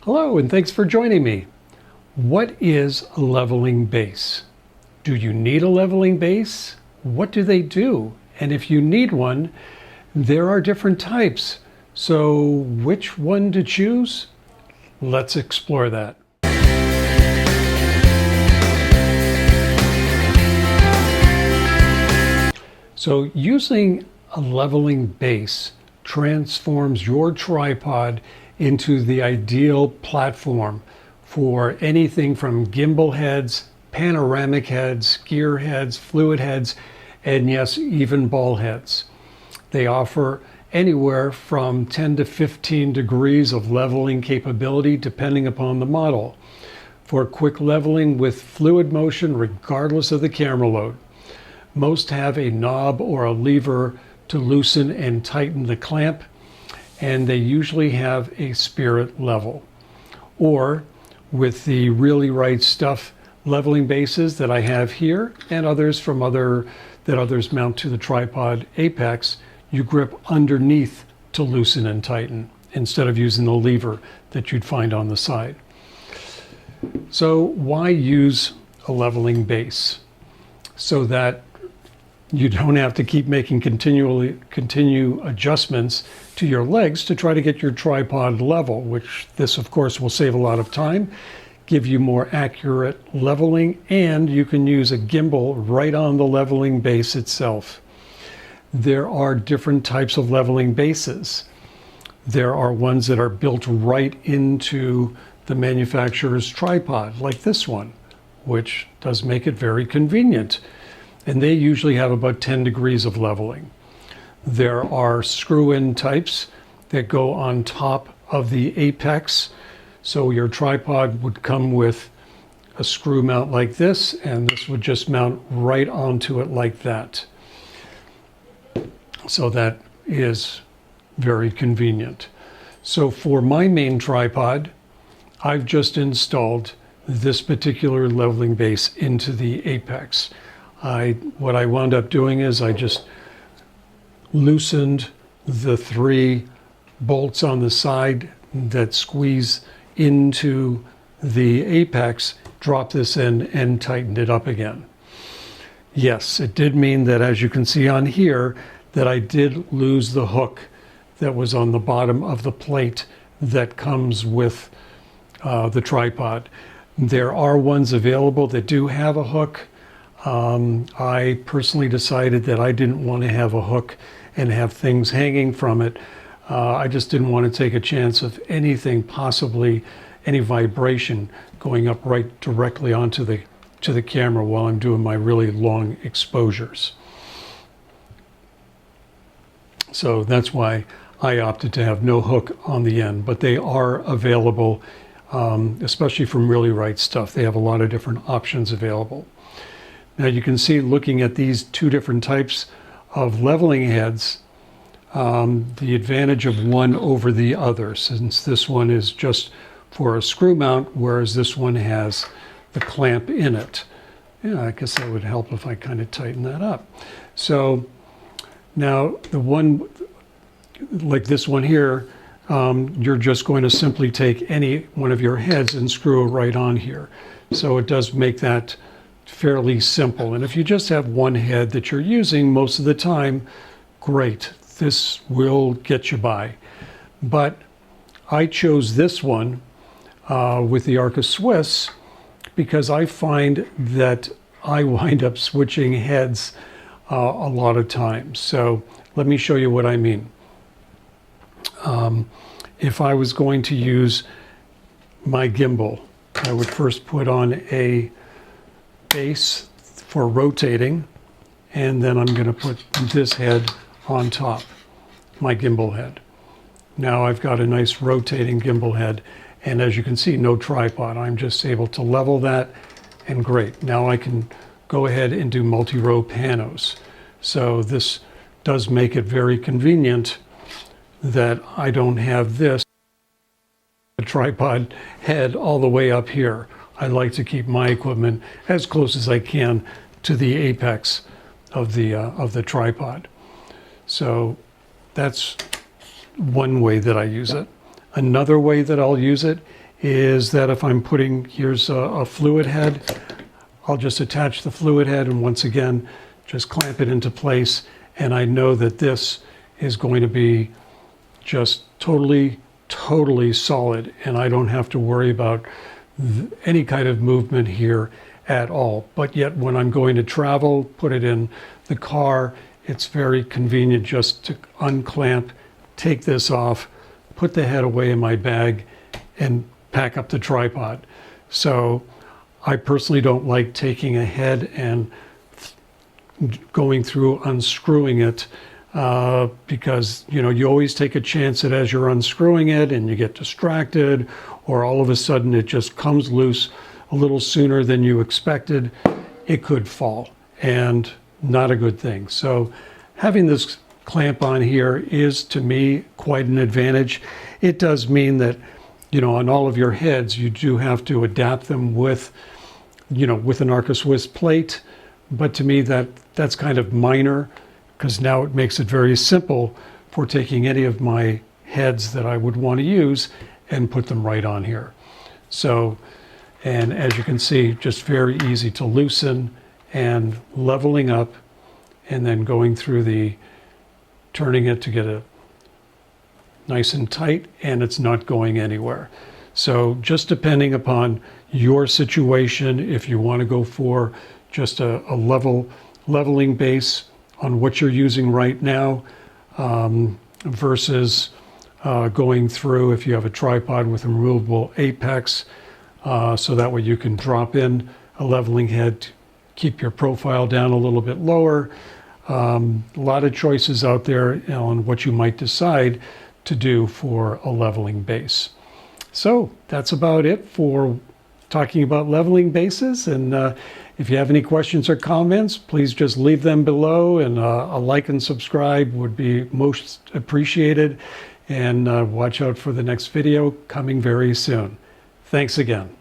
Hello, and thanks for joining me. What is a leveling base? Do you need a leveling base? What do they do? And if you need one, there are different types. So which one to choose? Let's explore that. So using a leveling base transforms your tripod into the ideal platform for anything from gimbal heads, panoramic heads, gear heads, fluid heads, and yes, even ball heads. They offer anywhere from 10 to 15 degrees of leveling capability depending upon the model for quick leveling with fluid motion regardless of the camera load. Most have a knob or a lever to loosen and tighten the clamp, and they usually have a spirit level. Or with the Really Right Stuff leveling bases that I have here and others from others mount to the tripod apex, you grip underneath to loosen and tighten instead of using the lever that you'd find on the side. So why use a leveling base? So that you don't have to keep making continue adjustments to your legs to try to get your tripod level, which this of course will save a lot of time, give you more accurate leveling, and you can use a gimbal right on the leveling base itself. There are different types of leveling bases. There are ones that are built right into the manufacturer's tripod, like this one, which does make it very convenient. And they usually have about 10 degrees of leveling. There are screw-in types that go on top of the apex. So your tripod would come with a screw mount like this, and this would just mount right onto it like that. So that is very convenient. So for my main tripod, I've just installed this particular leveling base into the apex. What I wound up doing is I just loosened the 3 bolts on the side that squeeze into the apex, dropped this in, and tightened it up again. Yes, it did mean that, as you can see on here, that I did lose the hook that was on the bottom of the plate that comes with the tripod. There are ones available that do have a hook. I personally decided that I didn't want to have a hook and have things hanging from it. I just didn't want to take a chance of anything, possibly any vibration going up right directly onto the camera while I'm doing my really long exposures. So that's why I opted to have no hook on the end, but they are available, especially from Really Right Stuff. They have a lot of different options available. Now you can see, looking at these 2 different types of leveling heads, the advantage of one over the other, since this one is just for a screw mount, whereas this one has the clamp in it. Yeah, I guess that would help if I kind of tighten that up. So now the one, like this one here, you're just going to simply take any one of your heads and screw it right on here. So it does make that fairly simple. And if you just have one head that you're using most of the time, great, this will get you by. But I chose this one with the Arca-Swiss because I find that I wind up switching heads a lot of times. So let me show you what I mean. If I was going to use my gimbal, I would first put on a base for rotating, and then I'm going to put this head on top, my gimbal head. Now I've got a nice rotating gimbal head, and as you can see, no tripod. I'm just able to level that, and great. Now I can go ahead and do multi-row panos. So this does make it very convenient that I don't have this tripod head all the way up here. I like to keep my equipment as close as I can to the apex of the tripod. So that's one way that I use it. Another way that I'll use it is that if I'm putting, here's a fluid head, I'll just attach the fluid head and once again, just clamp it into place. And I know that this is going to be just totally solid, and I don't have to worry about any kind of movement here at all. But yet when I'm going to travel, put it in the car, it's very convenient just to unclamp, take this off, put the head away in my bag, and pack up the tripod. So I personally don't like taking a head and going through unscrewing it, because you always take a chance that as you're unscrewing it and you get distracted, or all of a sudden it just comes loose a little sooner than you expected, it could fall, and not a good thing. So having this clamp on here is, to me, quite an advantage. It does mean that on all of your heads you do have to adapt them with an Arca-Swiss plate, but to me that's kind of minor, because now it makes it very simple for taking any of my heads that I would want to use and put them right on here. So, and as you can see, just very easy to loosen and leveling up, and then going through turning it to get it nice and tight, and it's not going anywhere. So just depending upon your situation, if you want to go for just a leveling base on what you're using right now, versus going through, if you have a tripod with a removable apex, so that way you can drop in a leveling head, keep your profile down a little bit lower. A lot of choices out there on what you might decide to do for a leveling base. So that's about it for talking about leveling bases. And if you have any questions or comments, please just leave them below, and a like and subscribe would be most appreciated. And watch out for the next video coming very soon. Thanks again.